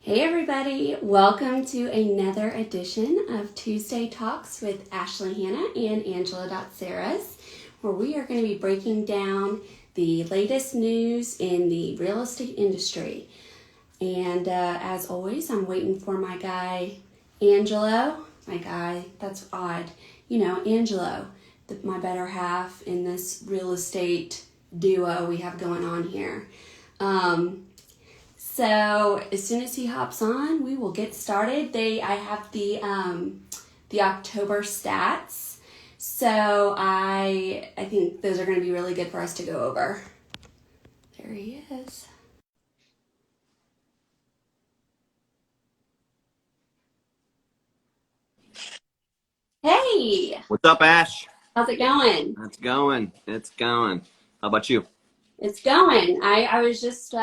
Hey everybody, welcome to another edition of Tuesday Talks with Ashley Hannah and Angela.Saras, where we are going to be breaking down the latest news in the real estate industry. And as always, I'm waiting for my guy, Angelo. My guy, that's odd. Angelo, my better half in this real estate duo we have going on here. So as soon as he hops on, we will get started. I have the October stats. So I think those are going to be really good for us to go over. There he is. Hey, What's up, Ash? how's it going? It's going. It's going. How about you? It's going. I was just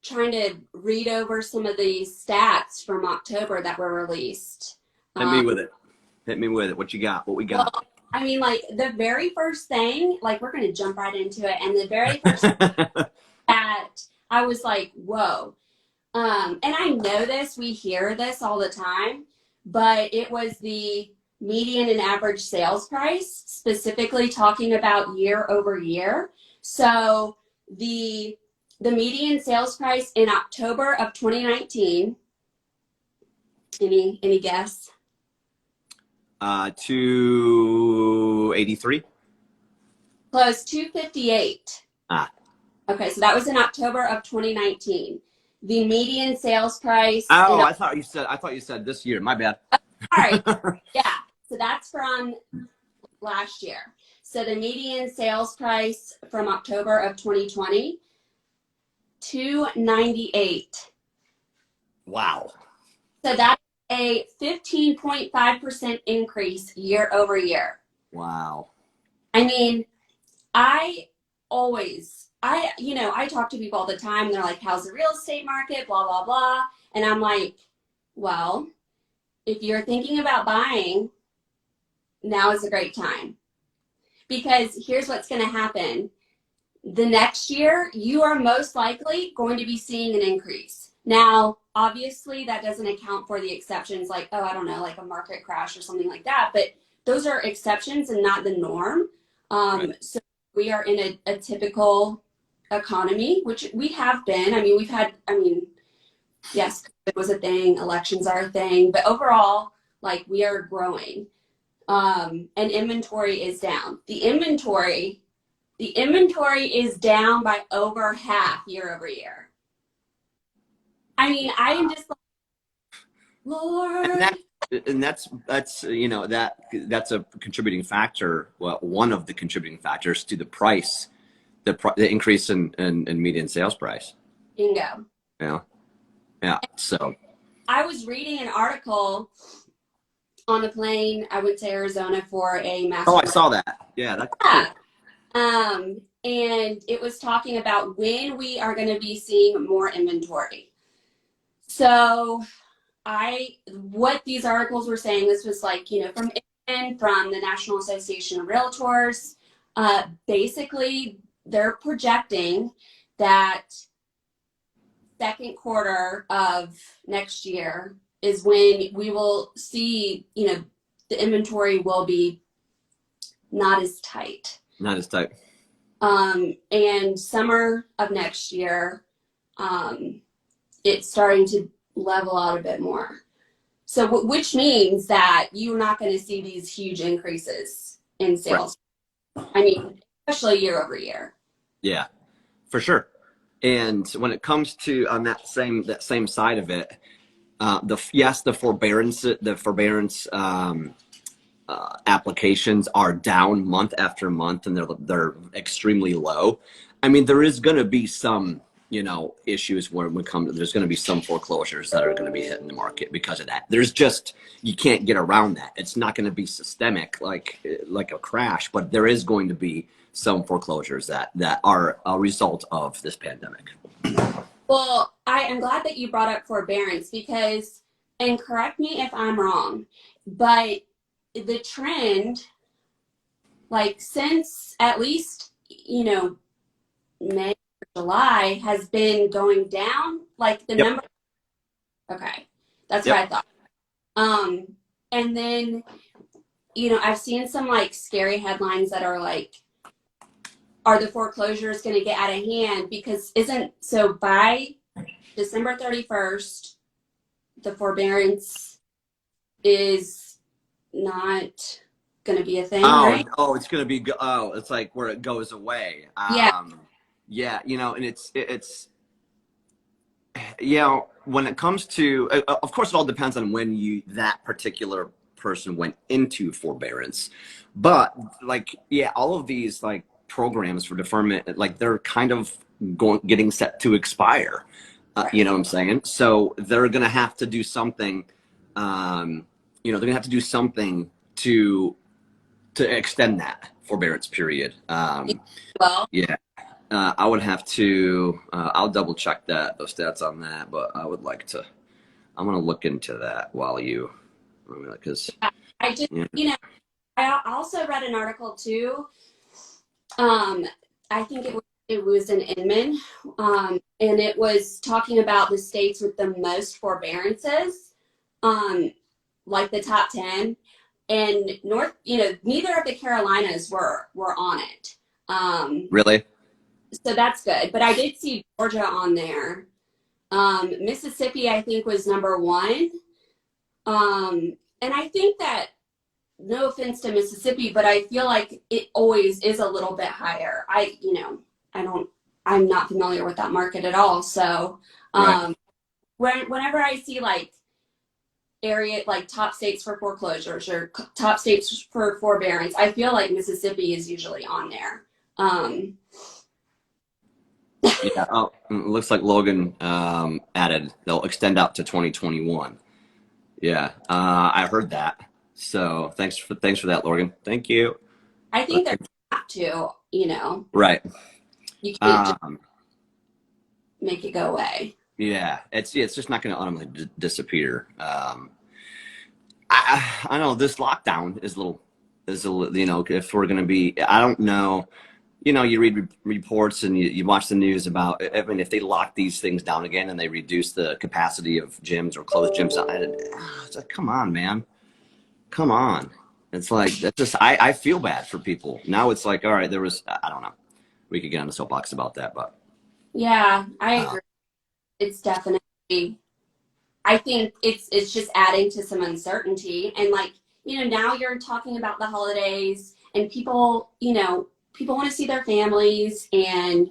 trying to read over some of the stats from October that were released. Hit me with it. Hit me with it. What you got? What we got? Well, I mean, like the very first thing, like we're going to jump right into it. And the very first that I was like, whoa. And I know this, we hear this all the time, but it was the median and average sales price, specifically talking about year over year. So the median sales price in October of 2019, any guess? 283. Close, 258. Ah. Okay, so that was in October of 2019. The median sales price. Oh, I thought you said this year. My bad. All right. Yeah. So that's from last year. So the median sales price from October of 2020, $298. Wow. So that's a 15.5% increase year over year. Wow. I mean, I talk to people all the time. And they're like, how's the real estate market? Blah, blah, blah. And I'm like, well, if you're thinking about buying, now is a great time. Because here's what's going to happen. The next year, you are most likely going to be seeing an increase. Now, obviously, that doesn't account for the exceptions like, oh, I don't know, like a market crash or something like that. But those are exceptions and not the norm. Right. So we are in a typical economy, which we have been. Yes, it was a thing. Elections are a thing. But overall, like we are growing. And inventory is down. The inventory is down by over half year over year. I mean, I am just like, Lord. And that's that's a contributing factor. Well, one of the contributing factors to the price, the increase in median sales price. Bingo. Yeah. So I was reading an article on a plane. I went to Arizona for a master. I saw that. Yeah, that's cool. And it was talking about when we are going to be seeing more inventory. So what these articles were saying, this was like, from the National Association of Realtors, basically they're projecting that second quarter of next year is when we will see, the inventory will be not as tight. Not as tight. And summer of next year, it's starting to level out a bit more. So, which means that you're not going to see these huge increases in sales. Right. I mean, especially year over year. Yeah, for sure. And when it comes to on that same side of it, the forbearance applications are down month after month, and they're extremely low. I mean, there is going to be some issues when we come to, there's going to be some foreclosures that are going to be hitting the market because of that. You can't get around that. It's not going to be systemic like a crash, but there is going to be some foreclosures that are a result of this pandemic. Well, I am glad that you brought up forbearance because, and correct me if I'm wrong, but the trend, like since at least, May, July has been going down, like the number Okay. That's what Yep. I thought. And then, I've seen some like scary headlines that are like, are the foreclosures going to get out of hand? Because so by December 31st, the forbearance is not going to be a thing, right? Oh, it's gonna be. Oh, it's like where it goes away. Yeah. Yeah, and it's when it comes to, of course, it all depends on when that particular person went into forbearance, but like, yeah, all of these like programs for deferment, like they're kind of getting set to expire. You Right. know what I'm saying? So they're gonna have to do something. They're gonna have to do something to extend that forbearance period. Well, Yeah, I would have to. I'll double check those stats on that, but I would like to. I'm gonna look into that while because I just, yeah, I also read an article too. Um, I think it was in Inman, and it was talking about the states with the most forbearances, um, like the top 10, and neither of the Carolinas were on it. really, So that's good. But I did see Georgia on there. Mississippi, I think, was number one. And I think that, no offense to Mississippi, but I feel like it always is a little bit higher. I'm not familiar with that market at all. So, right? whenever I see like like top states for foreclosures or top states for forbearance, I feel like Mississippi is usually on there. Yeah. Oh, it looks like Logan added they'll extend out to 2021. Yeah, I heard that. So thanks for that, Logan. Thank you. I think they're have to, Right. you can't just Um, make it go away. yeah, it's just not going to automatically disappear. I know this lockdown is a little, if we're going to be, I don't know, you read reports and you watch the news about, I mean, if they lock these things down again and they reduce the capacity of gyms or close gyms, it's like, come on, man, come on. It's like, that's just, I feel bad for people. Now it's like, all right, I don't know. We could get on the soapbox about that, but, Yeah, I uh, agree. It's definitely, I think it's just adding to some uncertainty. And like, now you're talking about the holidays and people want to see their families, and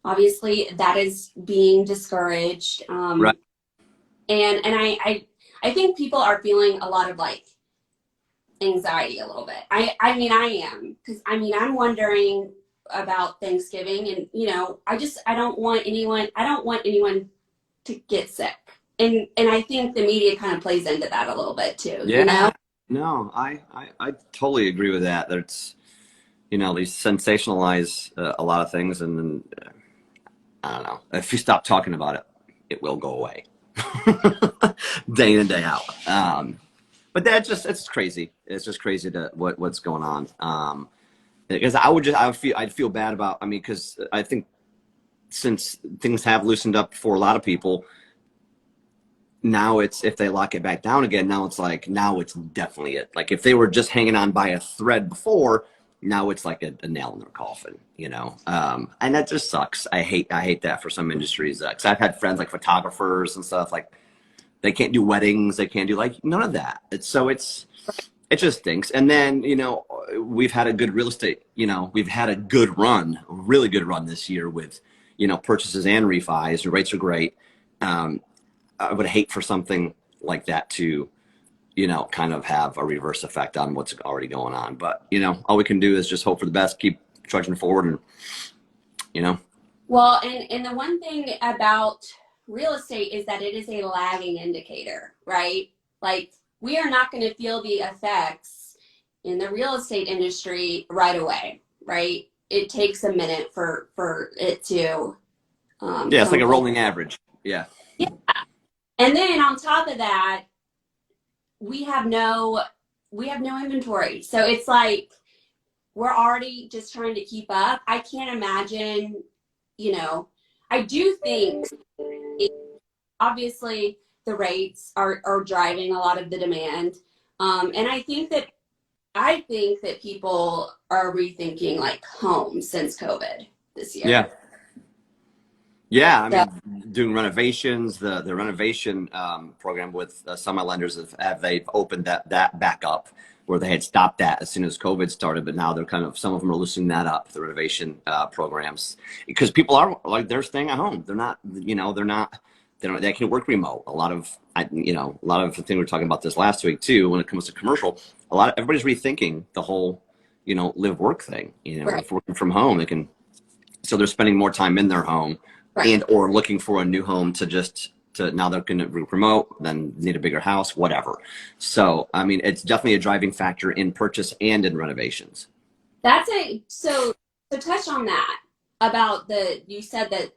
obviously that is being discouraged. right. And I think people are feeling a lot of like anxiety a little bit. I mean I am, because I'm wondering about Thanksgiving, and I don't want anyone to get sick. And I think the media kind of plays into that a little bit too. Yeah. No, I totally agree with that. That's, they sensationalize a lot of things, and then I don't know. If you stop talking about it, it will go away, day in and day out. But it's crazy. It's just crazy to what's going on. Because I'd feel bad about. I mean, because I think since things have loosened up for a lot of people, now it's, if they lock it back down again, now it's definitely it. Like if they were just hanging on by a thread before, now it's like a nail in their coffin. And that just sucks. I hate that for some industries, because I've had friends like photographers and stuff, like they can't do weddings, they can't do like none of that. It just stinks. And then, we've had a good real estate, we've had a really good run this year with, purchases and refis. The rates are great. I would hate for something like that to, kind of have a reverse effect on what's already going on. But, all we can do is just hope for the best, keep trudging forward, and, Well, and the one thing about real estate is that it is a lagging indicator, right? Like we are not going to feel the effects in the real estate industry right away, right? It takes a minute for it to yeah, it's like come a full. rolling average. Yeah. Yeah. And then on top of that, we have no inventory. So it's like we're already just trying to keep up. I can't imagine, I do think obviously the rates are driving a lot of the demand. And I think that people are rethinking like homes since COVID this year. Yeah. Yeah, I So, mean, doing renovations, the renovation program with some of my lenders they've opened that back up, where they had stopped that as soon as COVID started, but now they're kind of, some of them are loosening that up, the renovation programs, because people are like, they're staying at home. They're not, they can work remote. A lot of a lot of the thing we were talking about this last week too, when it comes to commercial, everybody's rethinking the whole live work thing. right, If working from home, so they're spending more time in their home, right. and or looking for a new home to now they're going to remote, then need a bigger house, whatever. So I mean, it's definitely a driving factor in purchase and in renovations. So touch on that about you said that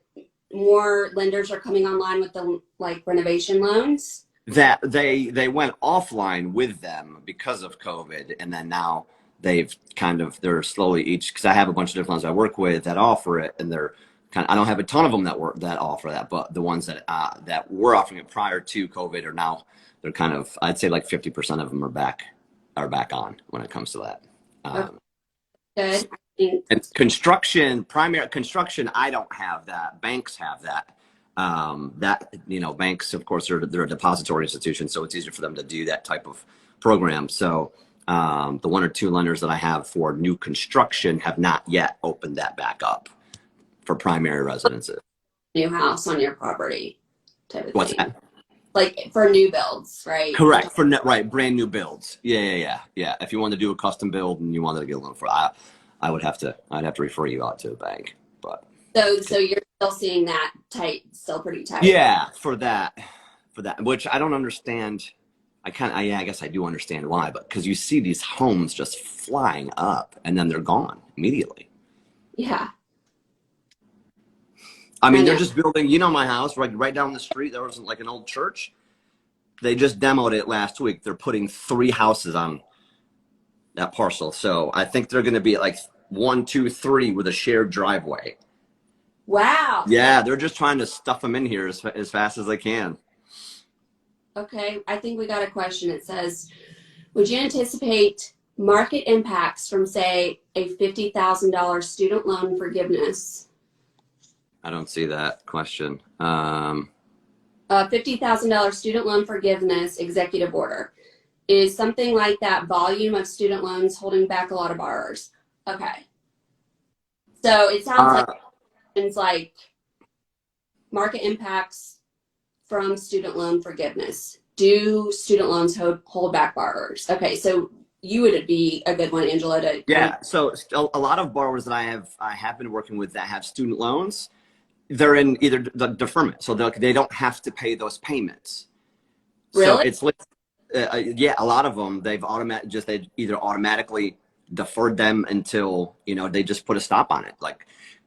more lenders are coming online with the like renovation loans. That they went offline with them because of COVID, and then now they're slowly because I have a bunch of different ones I work with that offer it, and I don't have a ton of them that offer that, but the ones that were offering it prior to COVID are now, they're kind of, I'd say like 50% of them are back on when it comes to that. Good. And primary construction, I don't have that. Banks have that. Banks, of course, they're a depository institution, so it's easier for them to do that type of program. So the one or two lenders that I have for new construction have not yet opened that back up for primary residences. New house on your property type of What's thing. that? Like for new builds, right? Correct. Right, brand new builds. Yeah. If you want to do a custom build and you wanted to get a loan for that, I'd have to refer you out to a bank. But so you're still seeing that still pretty tight. yeah, for that, which I don't understand. I guess I do understand why, but because you see these homes just flying up and then they're gone immediately. Yeah. I mean, they're just building, my house right down the street. There was like an old church. They just demoed it last week. They're putting 3 houses on that parcel. So I think they're going to be at like 1, 2, 3 with a shared driveway. Wow. Yeah, they're just trying to stuff them in here as fast as they can. Okay, I think we got a question. It says, would you anticipate market impacts from, say, a $50,000 student loan forgiveness? I don't see that question. $50,000 student loan forgiveness executive order. Is something like that volume of student loans holding back a lot of borrowers? Okay. So it sounds like it's like market impacts from student loan forgiveness. Do student loans hold back borrowers? Okay, so you would be a good one, Angelo, to So a lot of borrowers that I have been working with that have student loans, they're in either the deferment, so they don't have to pay those payments. Really? So it's a lot of them they either automatically deferred them until they just put a stop on it,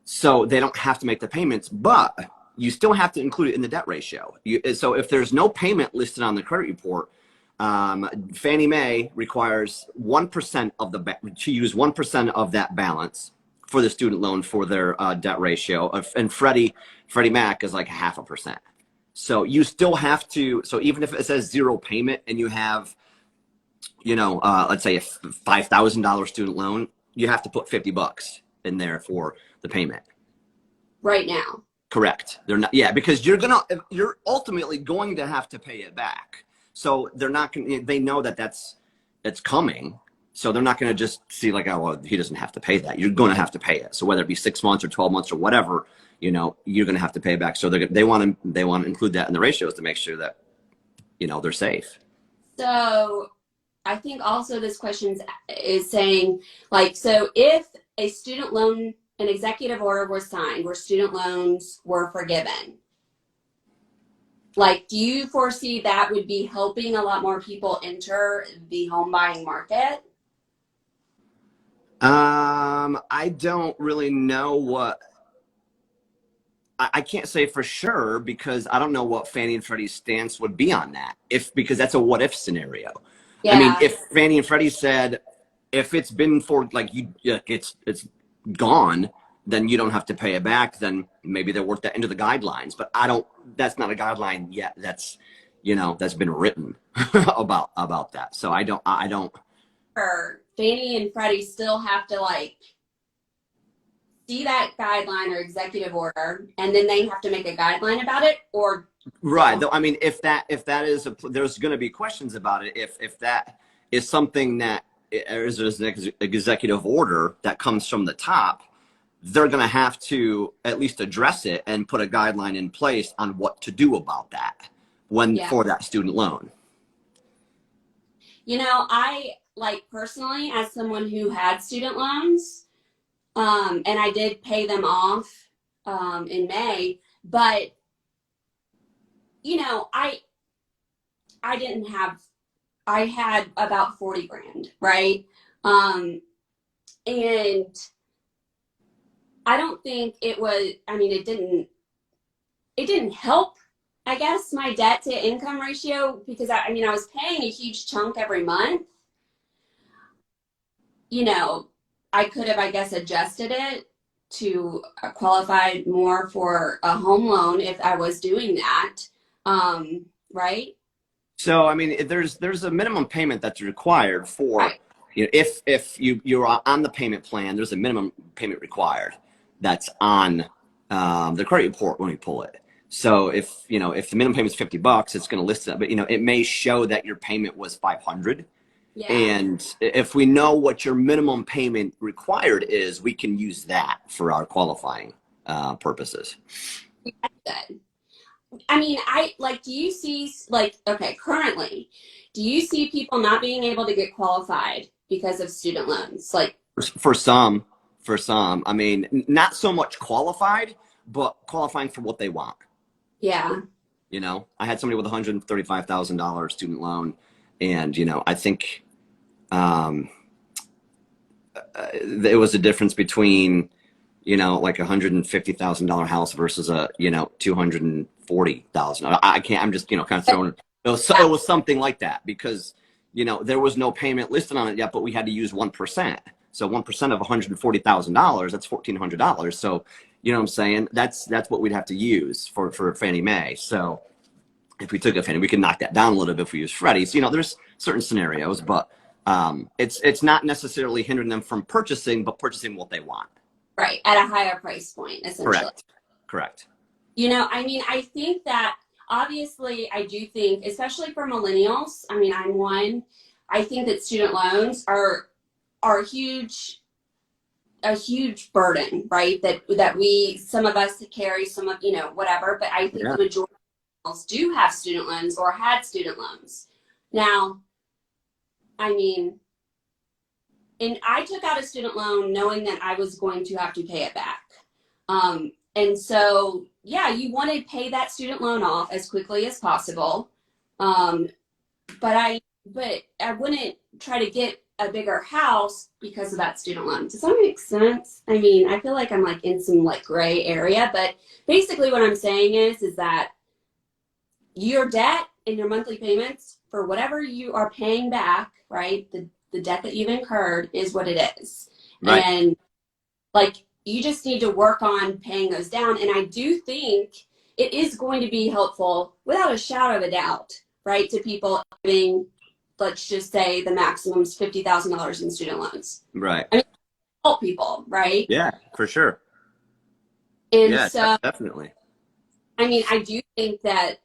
so they don't have to make the payments, but you still have to include it in the debt ratio. So if there's no payment listed on the credit report, Fannie Mae requires 1% to use 1% of that balance for the student loan for their debt ratio, and Freddie Mac is like 0.5%. So you still have to. So even if it says 0 payment and you have, let's say a $5,000 student loan, you have to put $50 in there for the payment. Right now. Correct. They're not. Yeah, because you're ultimately going to have to pay it back. So they're not going. They know that's coming. So they're not going to just see like, oh, well, he doesn't have to pay that. You're going to have to pay it. So whether it be 6 months or 12 months or whatever, you're going to have to pay it back. So they want to include that in the ratios to make sure that, they're safe. So I think also this question is saying, so if a student loan, an executive order was signed where student loans were forgiven, do you foresee that would be helping a lot more people enter the home buying market? I don't really know I can't say for sure, because I don't know what Fannie and Freddie's stance would be on that, because that's a what if scenario. Yeah. I mean, if Fannie and Freddie said, if it's been it's gone, then you don't have to pay it back, then maybe they'll work that into the guidelines. But that's not a guideline yet. That's, you know, that's been written about that. So I don't. Or Fannie and Freddie still have to like see that guideline or executive order, and then they have to make a guideline about it, or Right. Though, I mean, if that is there's going to be questions about it. If that is something that is an executive order that comes from the top, they're going to have to at least address it and put a guideline in place on what to do about that when yeah. for that student loan. You know, I like personally, as someone who had student loans, and I did pay them off in May, but you know, I didn't have, I had about 40 grand, right? And I don't think it was, I mean, it didn't help, I guess, my debt to income ratio, because I mean, I was paying a huge chunk every month. You know, I could have, I guess, adjusted it to qualify more for a home loan if I was doing that. Right? So I mean, there's a minimum payment that's required for, Right. you know, if you're on the payment plan, there's a minimum payment required that's on the credit report when you pull it. So if you know if the minimum payment is $50, it's going to list it, but you know it may show that your payment was 500. Yeah. And if we know what your minimum payment required is, we can use that for our qualifying purposes. Good. I mean, I like, do you see, like, okay, currently, do you see people not being able to get qualified because of student loans? Like, For some, I mean, not so much qualified, but qualifying for what they want. yeah, You know, I had somebody with $135,000 student loan, and you know, I think um, there was a difference between, you know, like $150,000 house versus a, you know, 240,000. I can't. I'm just, you know, kind of throwing. It was something like that because, you know, there was no payment listed on it yet, but we had to use 1%. So 1% of $140,000, that's $1,400. So, you know what I'm saying? That's what we'd have to use for Fannie Mae. So if we took a Fannie, we could knock that down a little bit if we use Freddie's. You know, there's certain scenarios, but it's not necessarily hindering them from purchasing, but purchasing what they want. right, at a higher price point, essentially. Correct. You know, I mean, I think that obviously, I do think, especially for millennials, I mean, I'm one, I think that student loans are huge, a huge burden, right? That we, some of us carry, some of, you know, whatever, but I think Yeah. the majority of millennials do have student loans or had student loans. Now, I mean, and I took out a student loan knowing that I was going to have to pay it back. And so, yeah, you want to pay that student loan off as quickly as possible. Um, but I wouldn't try to get a bigger house because of that student loan. Does that make sense? I mean, I feel like I'm like in some like gray area, but basically what I'm saying is that your debt and your monthly payments for whatever you are paying back, right? The debt that you've incurred is what it is. Right. And like, you just need to work on paying those down. And I do think it is going to be helpful, without a shadow of a doubt, right, to people having, let's just say, the maximum is $50,000 in student loans. Right. I mean, help people, right? Yeah, for sure. And Yeah, so, definitely. I mean, I do think that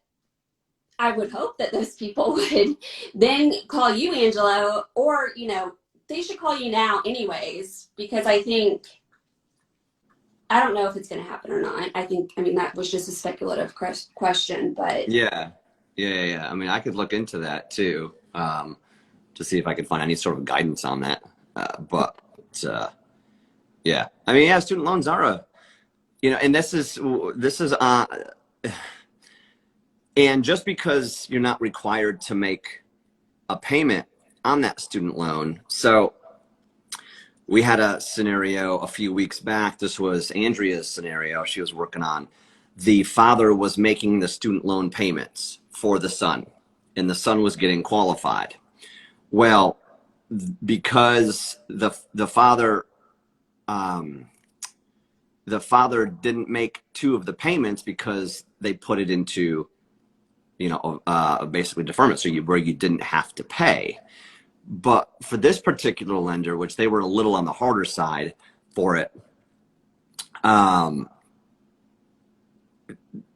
I would hope that those people would then call you, Angelo, or, you know, they should call you now anyways, because I think, I don't know if it's going to happen or not. I think, I mean, that was just a speculative question, but Yeah. I mean, I could look into that too, to see if I could find any sort of guidance on that. But yeah, I mean, yeah, student loans are a, you know, and this is and just because you're not required to make a payment on that student loan. So we had a scenario a few weeks back. This was Andrea's scenario she was working on. The father was making the student loan payments for the son, and the son was getting qualified. Well, because the father didn't make two of the payments because they put it into, basically deferment, so where you didn't have to pay. But for this particular lender, which they were a little on the harder side for it,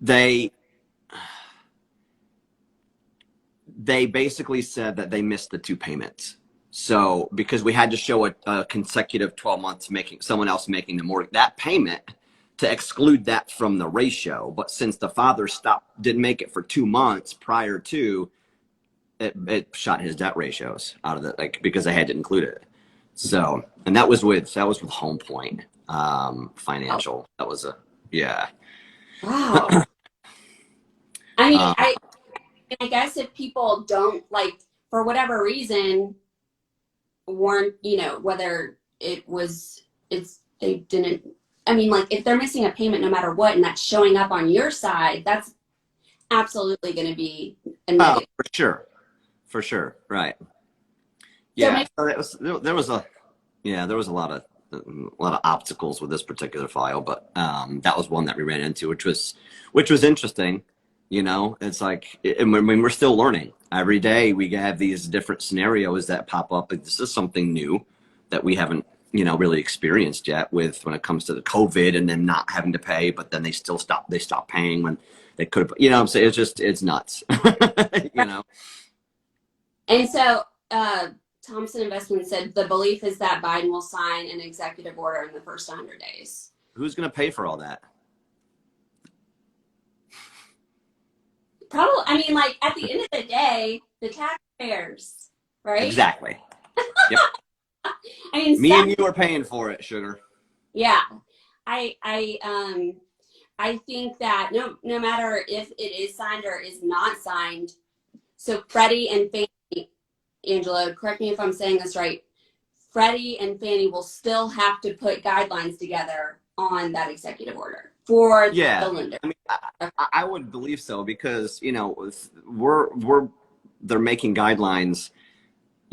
they basically said that they missed the 2 payments. So because we had to show a consecutive 12 months making someone else making the mortgage, that payment, to exclude that from the ratio. But since the father didn't make it for 2 months prior to it shot his debt ratios out of the, like, because they had to include it. So, and that was with Home Point Financial. That was yeah. Wow. I mean, I guess if people don't, like, for whatever reason, weren't, whether they didn't, I mean, like, if they're missing a payment no matter what, and that's showing up on your side, that's absolutely going to be a negative. For sure. Right. Yeah. So there was a lot of obstacles with this particular file, but that was one that we ran into, which was interesting. It's like, I mean, we're still learning every day. We have these different scenarios that pop up. Like, this is something new that we haven't, really experienced yet when it comes to the COVID and them not having to pay, but then they stop paying when they could have, I'm saying, it's nuts. And so, Thompson Investment said the belief is that Biden will sign an executive order in the first 100 days. Who's going to pay for all that? Probably, I mean, like, at the end of the day, the taxpayers, right? Exactly. Yep. I mean, me and you are paying for it, sugar. Yeah. I think that no matter if it is signed or is not signed, so Freddie and Fannie, Angelo, correct me if I'm saying this right, Freddie and Fannie will still have to put guidelines together on that executive order for the lender. I mean, I would believe so, because they're making guidelines,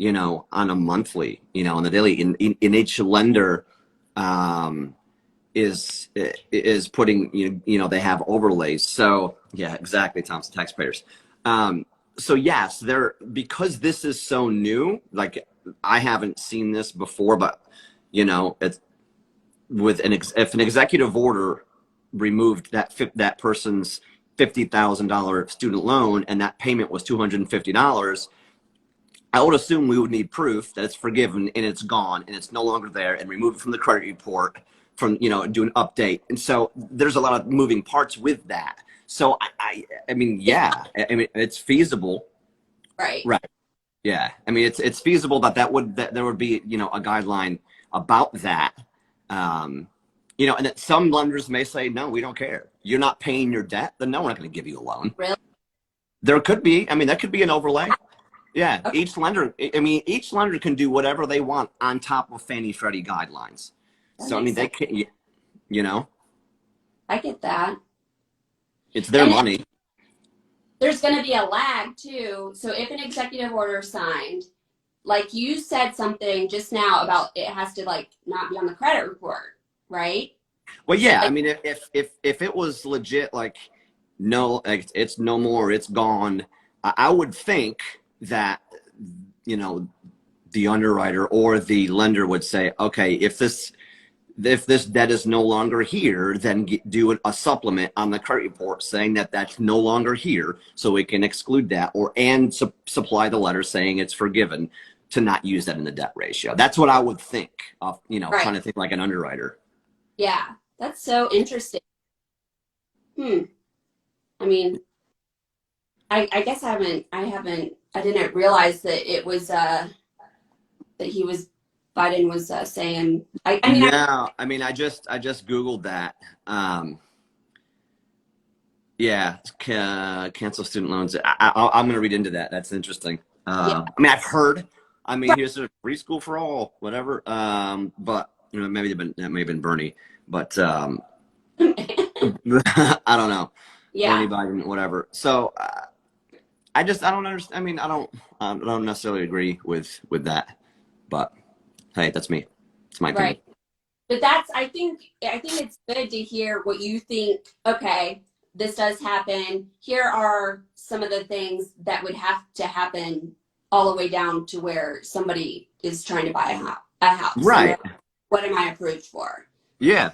on a monthly, on the daily. In each lender is putting, they have overlays. So yeah, exactly, Thompson, taxpayers. So yes, because this is so new, like, I haven't seen this before, but it's if an executive order removed that person's $50,000 student loan and that payment was $250, I would assume we would need proof that it's forgiven and it's gone and it's no longer there, and remove it from the credit report, do an update. And so there's a lot of moving parts with that. So I mean, yeah, I mean, it's feasible. Right. Yeah. I mean, it's feasible that there would be, a guideline about that. And that some lenders may say, no, we don't care. You're not paying your debt, then no, we're not going to give you a loan. Really? There could be, I mean, that could be an overlay. Yeah. Okay. Each lender can do whatever they want on top of Fannie Freddie guidelines. So, I mean, they can, I get that. It's their money. There's going to be a lag too. So if an executive order is signed, like you said something just now about it has to, like, not be on the credit report, right? Well, yeah. I mean, if it was legit, like, no, it's no more, it's gone, I would think that, the underwriter or the lender would say, okay, if this debt is no longer here, then do a supplement on the credit report saying that that's no longer here, so we can exclude that, and supply the letter saying it's forgiven, to not use that in the debt ratio. That's what I would think of, Right. Trying to think like an underwriter. Yeah, that's so interesting. I mean, I guess I didn't realize that it was that Biden was saying. I just Googled that. Cancel student loans. I'm going to read into that. That's interesting. Yeah. I mean, I've heard. I mean, here's a free school for all, whatever. But maybe that may have been Bernie, but I don't know. Yeah. Bernie Biden, whatever. So I don't understand. I mean, I don't necessarily agree with that, but hey, that's me. It's my opinion. Right. But I think it's good to hear what you think. Okay, this does happen. Here are some of the things that would have to happen all the way down to where somebody is trying to buy a house. Right. What am I approved for? Yeah.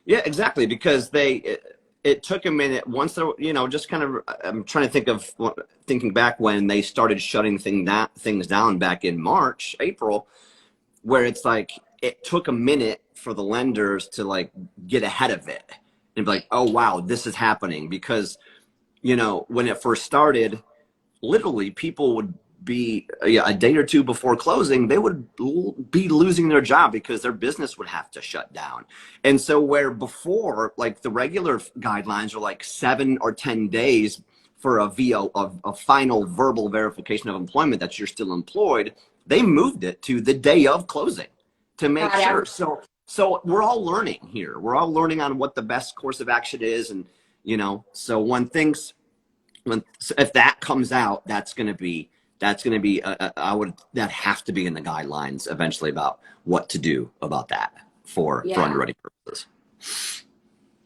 Yeah, exactly. Because it took a minute once they're, just kind of, I'm trying to think of thinking back when they started shutting things down back in March, April, where it's like, it took a minute for the lenders to like get ahead of it and be like, oh, wow, this is happening. Because, when it first started, literally people would be a day or two before closing, they would be losing their job because their business would have to shut down. And so where before, like the regular guidelines are like 7 or 10 days for a final verbal verification of employment that you're still employed, they moved it to the day of closing to make sure. So we're all learning here. We're all learning on what the best course of action is. And, so if that comes out, that have to be in the guidelines eventually about what to do about that for underwriting purposes.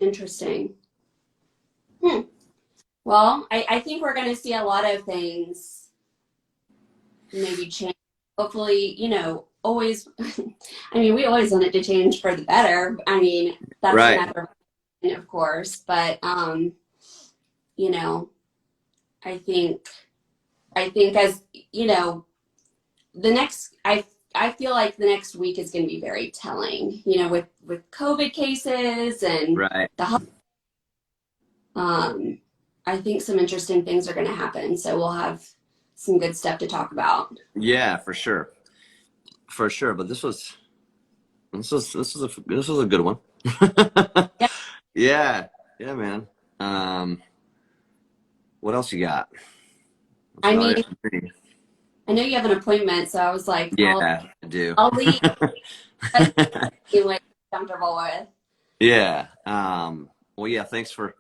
Interesting. Well, I think we're going to see a lot of things maybe change. Hopefully, always, I mean, we always want it to change for the better. I mean, that's right. never, of course, but, I think as, I feel like the next week is going to be very telling, with COVID cases and right. I think some interesting things are going to happen. So we'll have some good stuff to talk about. Yeah, for sure. For sure. But this was a good one. Yeah. Yeah, man. What else you got? I mean, I know you have an appointment, so I was like, yeah, I do. I'll leave you like comfortable with. Yeah. Well, yeah, thanks for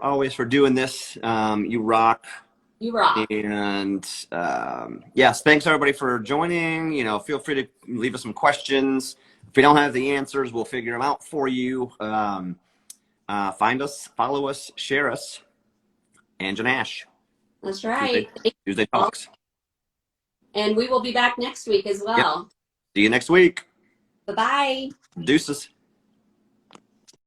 always for doing this. You rock. You rock. And yes, thanks everybody for joining. Feel free to leave us some questions. If we don't have the answers, we'll figure them out for you. Find us, follow us, share us. Ange and Ash. That's right. Tuesday Talks. And we will be back next week as well. Yep. See you next week. Bye-bye. Deuces.